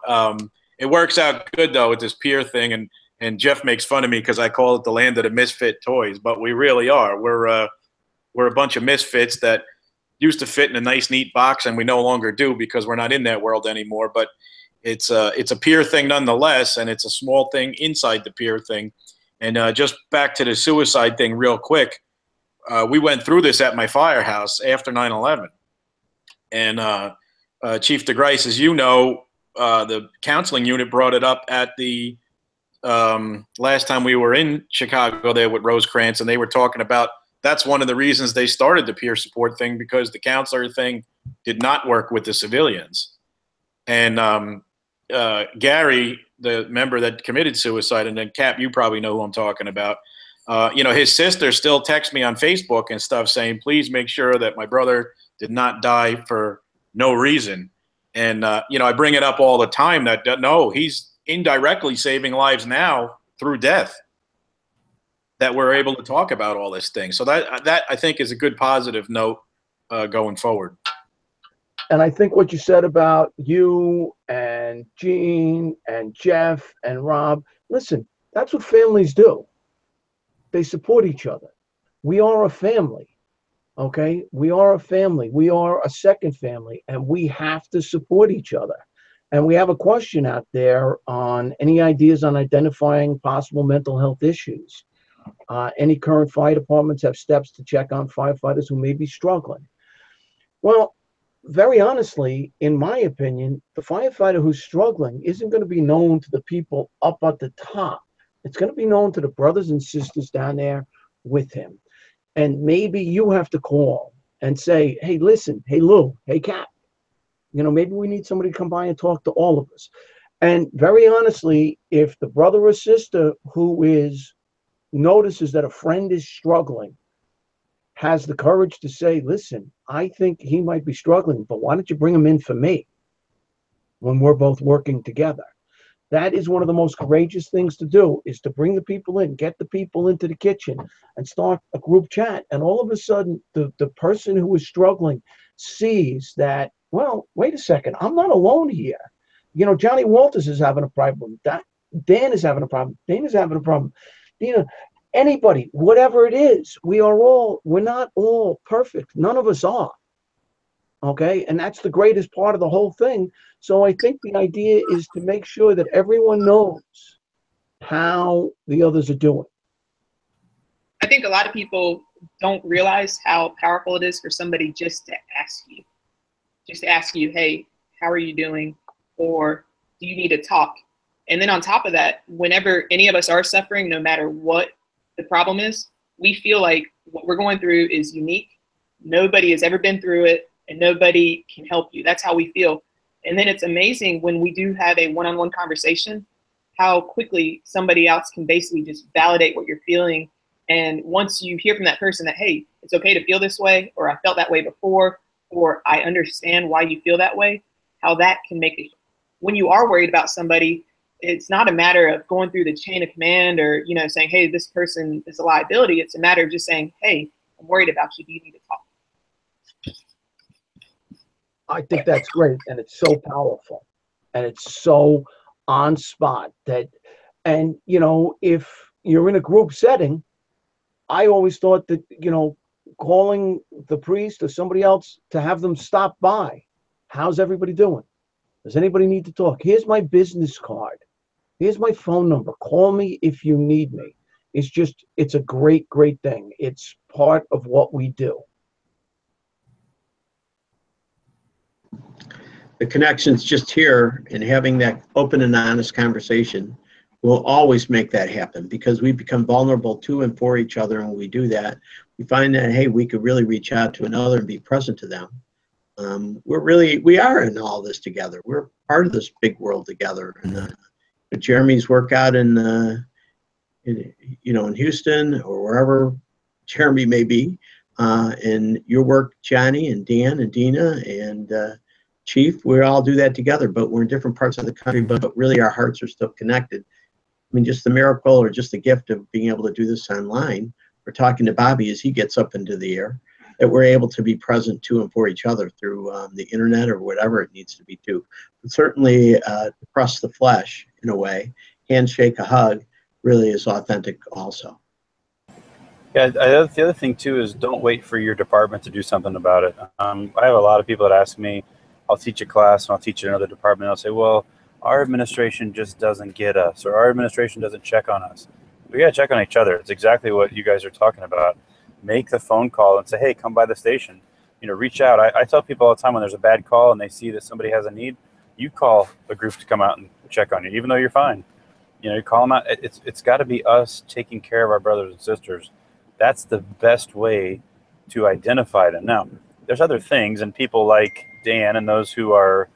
it works out good though with this peer thing. And Jeff makes fun of me because I call it the land of the misfit toys, but we really are. We're a bunch of misfits that used to fit in a nice, neat box, and we no longer do because we're not in that world anymore. But it's a peer thing nonetheless, and it's a small thing inside the peer thing. And just back to the suicide thing real quick, we went through this at my firehouse after 9/11. And Chief DeGryse, as you know, the counseling unit brought it up at the last time we were in Chicago there with Rosecrance, and they were talking about that's one of the reasons they started the peer support thing, because the counselor thing did not work with the civilians. And Gary, the member that committed suicide, and then Cap, you probably know who I'm talking about. His sister still texts me on Facebook and stuff saying, please make sure that my brother did not die for no reason. And, I bring it up all the time that, no, he's indirectly saving lives now through death, that we're able to talk about all this thing. So that I think is a good positive note going forward. And I think what you said about you and Gene and Jeff and Rob, listen, that's what families do. They support each other. We are a family, okay? We are a family. We are a second family, and we have to support each other. And we have a question out there on any ideas on identifying possible mental health issues. Any current fire departments have steps to check on firefighters who may be struggling? Well, very honestly, in my opinion, the firefighter who's struggling isn't going to be known to the people up at the top. It's going to be known to the brothers and sisters down there with him. And maybe you have to call and say, hey, listen, hey, Lou, hey, Cap, maybe we need somebody to come by and talk to all of us. And very honestly, if the brother or sister who notices that a friend is struggling has the courage to say, listen, I think he might be struggling, but why don't you bring him in for me when we're both working together? That is one of the most courageous things to do, is to bring the people in, get the people into the kitchen and start a group chat. And all of a sudden, the person who is struggling sees that, well, wait a second, I'm not alone here. Johnny Walters is having a problem. Dan is having a problem. Dana's having a problem. Anybody, whatever it is, we're not all perfect. None of us are. Okay. And that's the greatest part of the whole thing. So I think the idea is to make sure that everyone knows how the others are doing. I think a lot of people don't realize how powerful it is for somebody just to ask you, hey, how are you doing? Or do you need to talk? And then on top of that, whenever any of us are suffering, no matter what the problem is, we feel like what we're going through is unique. Nobody has ever been through it, and nobody can help you. That's how we feel. And then it's amazing when we do have a one-on-one conversation, how quickly somebody else can basically just validate what you're feeling. And once you hear from that person that, hey, it's okay to feel this way, or I felt that way before, or I understand why you feel that way, how that can make it. When you are worried about somebody, it's not a matter of going through the chain of command or, saying, hey, this person is a liability. It's a matter of just saying, hey, I'm worried about you. Do you need to talk? I think that's great. And it's so powerful. And it's so on spot and if you're in a group setting, I always thought that, calling the priest or somebody else to have them stop by. How's everybody doing? Does anybody need to talk? Here's my business card. Here's my phone number. Call me if you need me. It's a great, great thing. It's part of what we do. The connection's just here, and having that open and honest conversation will always make that happen, because we become vulnerable to and for each other. And when we do that, we find that, hey, we could really reach out to another and be present to them. We are in all this together. We're part of this big world together. And Jeremy's work out in Houston or wherever Jeremy may be, and your work, Johnny and Dan and Dena and Chief, we all do that together, but we're in different parts of the country, but really our hearts are still connected. I mean, just the miracle or just the gift of being able to do this online. We're talking to Bobby as he gets up into the air. that we're able to be present to and for each other through the internet or whatever it needs to be too. But certainly across the flesh, in a way, handshake, a hug, really is authentic also. Yeah, the other thing too is don't wait for your department to do something about it. I have a lot of people that ask me, I'll teach a class and I'll teach another department. I'll say, well, our administration just doesn't get us, or our administration doesn't check on us. We got to check on each other. It's exactly what you guys are talking about. Make the phone call and say, hey, come by the station. You know, reach out. I tell people all the time when there's a bad call and they see that somebody has a need, you call a group to come out and check on you, even though you're fine. You know, you call them out. It's got to be us taking care of our brothers and sisters. That's the best way to identify them. Now, there's other things, and people like Dan and those who are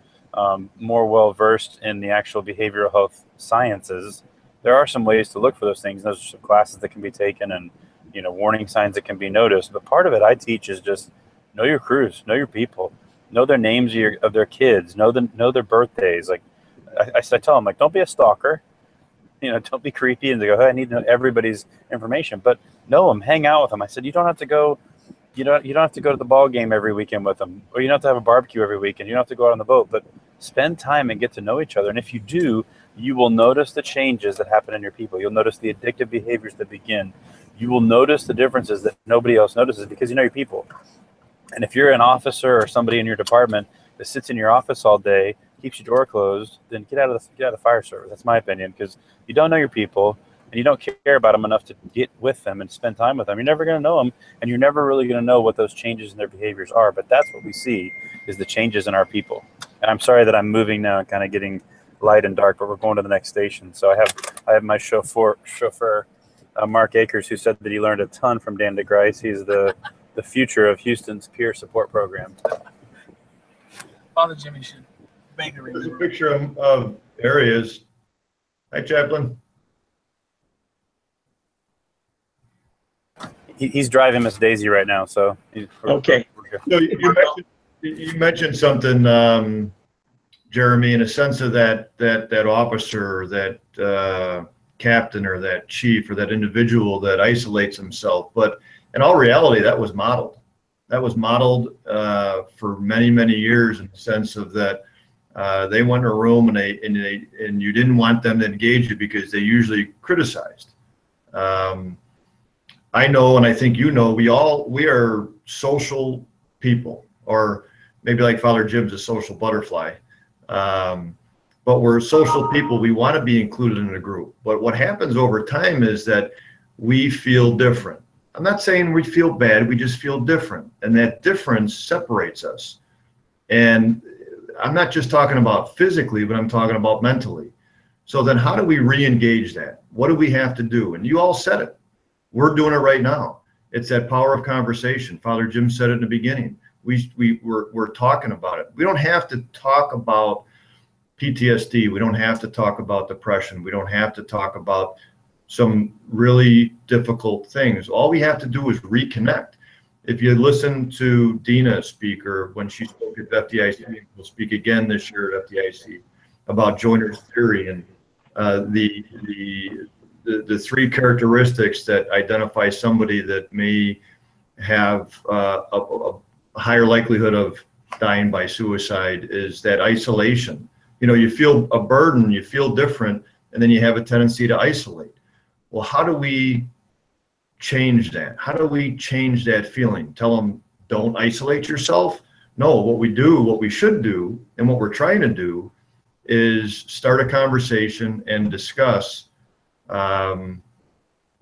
more well-versed in the actual behavioral health sciences, there are some ways to look for those things. Those are some classes that can be taken and, you know, warning signs that can be noticed. But part of it I teach is just know your crews, know your people, know their names of their kids, know their birthdays. Like I tell them, like, don't be a stalker. You know, don't be creepy and they go, hey, I need to know everybody's information, but know them, hang out with them. I said, you don't have to go, you don't have to go to the ball game every weekend with them, or you don't have to have a barbecue every weekend. You don't have to go out on the boat, but spend time and get to know each other. And if you do, you will notice the changes that happen in your people. You'll notice the addictive behaviors that begin. You will notice the differences that nobody else notices because you know your people. And if you're an officer or somebody in your department that sits in your office all day, keeps your door closed, then get out of the fire service. That's my opinion, because you don't know your people and you don't care about them enough to get with them and spend time with them. You're never going to know them, and you're never really going to know what those changes in their behaviors are. But that's what we see is the changes in our people. And I'm sorry that I'm moving now and kind of getting light and dark, but we're going to the next station. So I have my chauffeur Mark Akers, who said that he learned a ton from Dan DeGryse. He's the future of Houston's peer support program. Father Jimmy should make a There's a picture of areas. Hi, Chaplain. He's driving Miss Daisy right now, so okay. So you mentioned something, Jeremy, in a sense of that officer, that captain, or that chief, or that individual that isolates himself. But in all reality, that was modeled. That was modeled for many, many years, in the sense of that they went in a room and you didn't want them to engage you because they usually criticized. I know, and I think you know, we are social people, or maybe like Father Jim's a social butterfly. But we're social people. We want to be included in a group. But what happens over time is that we feel different. I'm not saying we feel bad, we just feel different. And that difference separates us. And I'm not just talking about physically, but I'm talking about mentally. So then how do we re-engage that? What do we have to do? And you all said it. We're doing it right now. It's that power of conversation. Father Jim said it in the beginning. We're talking about it. We don't have to talk about PTSD. We don't have to talk about depression. We don't have to talk about some really difficult things. All we have to do is reconnect. If you listen to Dena speak, or when she spoke at FDIC, will speak again this year at FDIC, about Joiner's theory and the three characteristics that identify somebody that may have a higher likelihood of dying by suicide is that isolation. You know, you feel a burden, you feel different, and then you have a tendency to isolate. Well, how do we change that? How do we change that feeling? Tell them, don't isolate yourself? No, what we should do, and what we're trying to do is start a conversation and discuss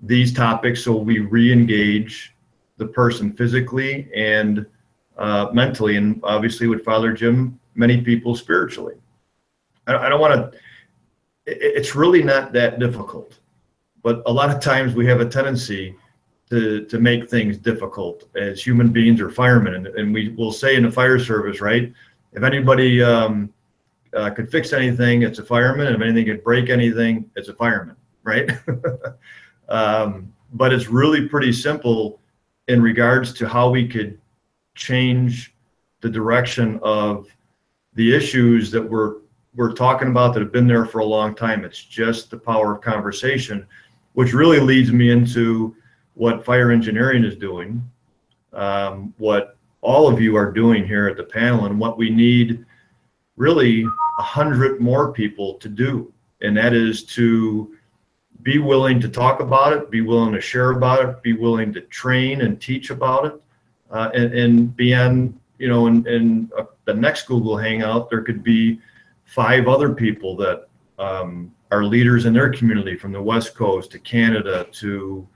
these topics so we re-engage the person physically and mentally, and obviously with Father Jim, many people spiritually. I don't want to, it's really not that difficult, but a lot of times we have a tendency to make things difficult as human beings or firemen. And we will say in the fire service, right, if anybody could fix anything, it's a fireman. And if anything could break anything, it's a fireman, right? But it's really pretty simple in regards to how we could change the direction of the issues that we're talking about that have been there for a long time. It's just the power of conversation, which really leads me into what fire engineering is doing, what all of you are doing here at the panel and what we need really 100 more people to do. And that is to be willing to talk about it, be willing to share about it, be willing to train and teach about it, and be on, you know, in the next Google Hangout, there could be 5 other people that are leaders in their community, from the West Coast to Canada to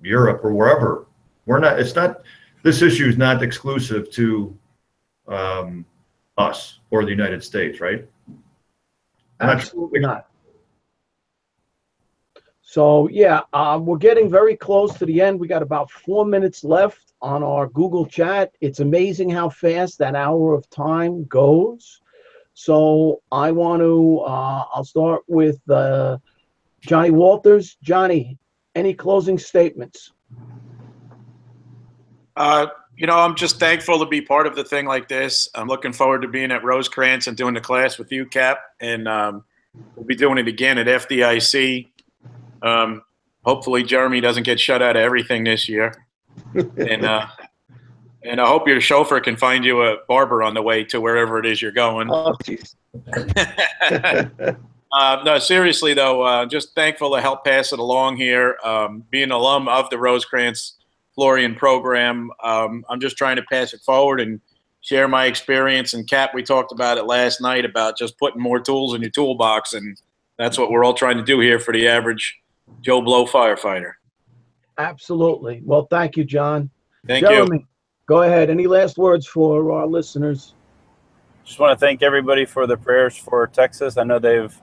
Europe or wherever. This issue is not exclusive to us or the United States, right? Absolutely not. So yeah, we're getting very close to the end. We got about 4 minutes left on our Google chat. It's amazing how fast that hour of time goes. So I want to, I'll start with Johnny Walters. Johnny, any closing statements? You know, I'm just thankful to be part of the thing like this. I'm looking forward to being at Rosecrance and doing the class with you, Cap, and we'll be doing it again at FDIC. Hopefully Jeremy doesn't get shut out of everything this year. And I hope your chauffeur can find you a barber on the way to wherever it is you're going. Oh, jeez. No, seriously, though, just thankful to help pass it along here. Being an alum of the Rosecrance Florian program, I'm just trying to pass it forward and share my experience. And Cap, we talked about it last night about just putting more tools in your toolbox, and that's what we're all trying to do here for the average Joe Blow firefighter. Absolutely. Well, thank you, John. Thank Jeremy, you. go ahead. Any last words for our listeners? Just want to thank everybody for their prayers for Texas. I know they've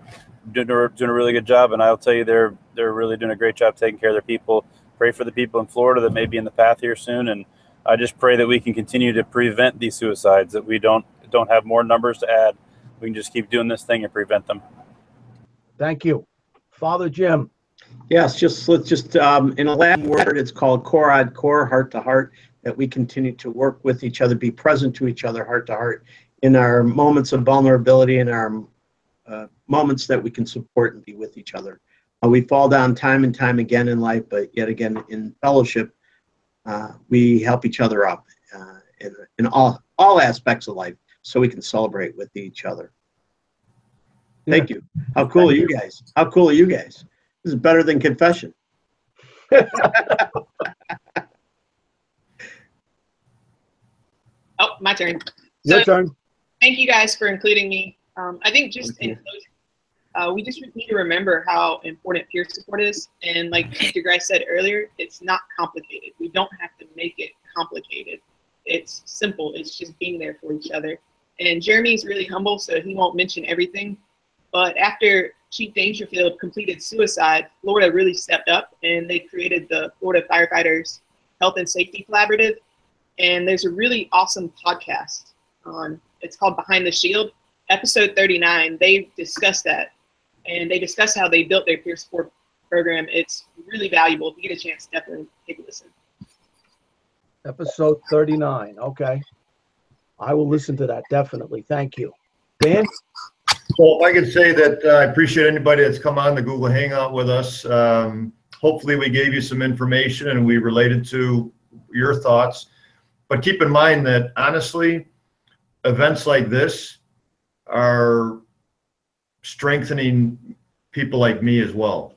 doing a really good job, and I'll tell you they're really doing a great job taking care of their people. Pray for the people in Florida that may be in the path here soon, and I just pray that we can continue to prevent these suicides, that we don't have more numbers to add. We can just keep doing this thing and prevent them. Thank you. Father Jim. Yes, let's just in a Latin word, it's called cor ad cor, heart to heart, that we continue to work with each other, be present to each other, heart to heart, in our moments of vulnerability, in our moments that we can support and be with each other. We fall down time and time again in life, but yet again in fellowship, we help each other up in all aspects of life, so we can celebrate with each other. Thank you. How cool are you guys? How cool are you guys? This is better than confession. Oh, my turn. Your turn. Thank you guys for including me. I think just in closing, we just need to remember how important peer support is. And like DeGryse said earlier, it's not complicated. We don't have to make it complicated. It's simple. It's just being there for each other. And Jeremy's really humble, so he won't mention everything. But after Chief Dangerfield completed suicide, Florida really stepped up, and they created the Florida Firefighters Health and Safety Collaborative. And there's a really awesome podcast on, it's called Behind the Shield. Episode 39, they discuss that, and they discuss how they built their peer support program. It's really valuable. If you get a chance, definitely take a listen. Episode 39. Okay. I will listen to that, definitely. Thank you. Dan? Well, if I could say that I appreciate anybody that's come on the Google Hangout with us. Hopefully we gave you some information and we related to your thoughts. But keep in mind that, honestly, events like this are strengthening people like me as well.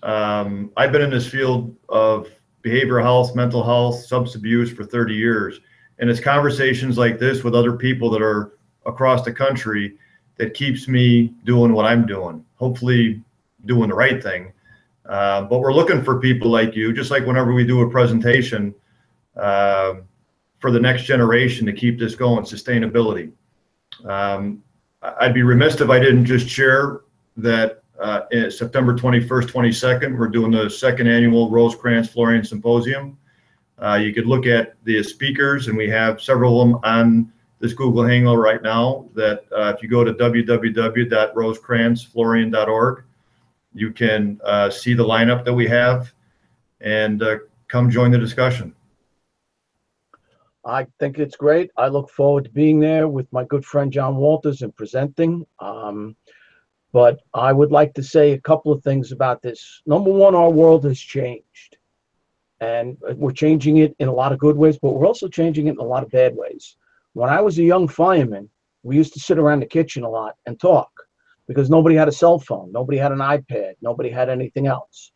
I've been in this field of behavioral health, mental health, substance abuse for 30 years. And it's conversations like this with other people that are across the country that keeps me doing what I'm doing, hopefully doing the right thing. But we're looking for people like you, just like whenever we do a presentation for the next generation to keep this going, sustainability. I'd be remiss if I didn't just share that September 21st, 22nd, we're doing the 2nd annual Rosecrance Florian Symposium. You could look at the speakers, and we have several of them on this Google Hangout right now, that if you go to www.rosecranceflorian.org, you can see the lineup that we have and come join the discussion. I think it's great. I look forward to being there with my good friend John Walters and presenting. But I would like to say a couple of things about this. Number one, our world has changed. And we're changing it in a lot of good ways, but we're also changing it in a lot of bad ways. When I was a young fireman, we used to sit around the kitchen a lot and talk because nobody had a cell phone, nobody had an iPad, nobody had anything else.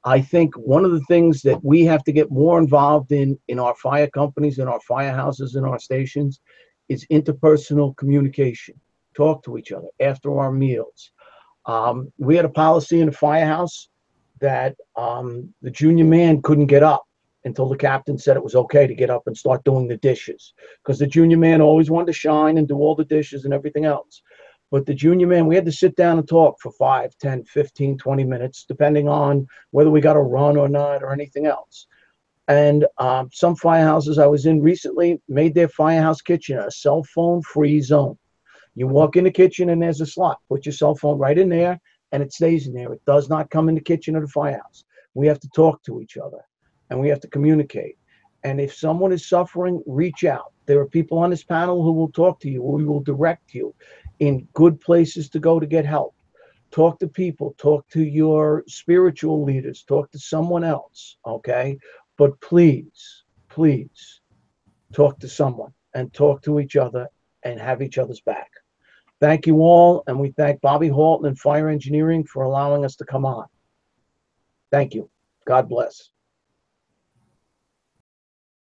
I think one of the things that we have to get more involved in our fire companies, in our firehouses, in our stations, is interpersonal communication. Talk to each other after our meals. We had a policy in the firehouse that the junior man couldn't get up until the captain said it was okay to get up and start doing the dishes, because the junior man always wanted to shine and do all the dishes and everything else. But the junior man, we had to sit down and talk for 5, 10, 15, 20 minutes, depending on whether we got a run or not or anything else. And some firehouses I was in recently made their firehouse kitchen a cell phone free zone. You walk in the kitchen and there's a slot. Put your cell phone right in there and it stays in there. It does not come in the kitchen of the firehouse. We have to talk to each other and we have to communicate. And if someone is suffering, reach out. There are people on this panel who will talk to you, who will direct you in good places to go to get help. Talk to people, talk to your spiritual leaders, talk to someone else, okay? But please, please talk to someone and talk to each other and have each other's back. Thank you all, and we thank Bobby Halton and Fire Engineering for allowing us to come on. Thank you. God bless.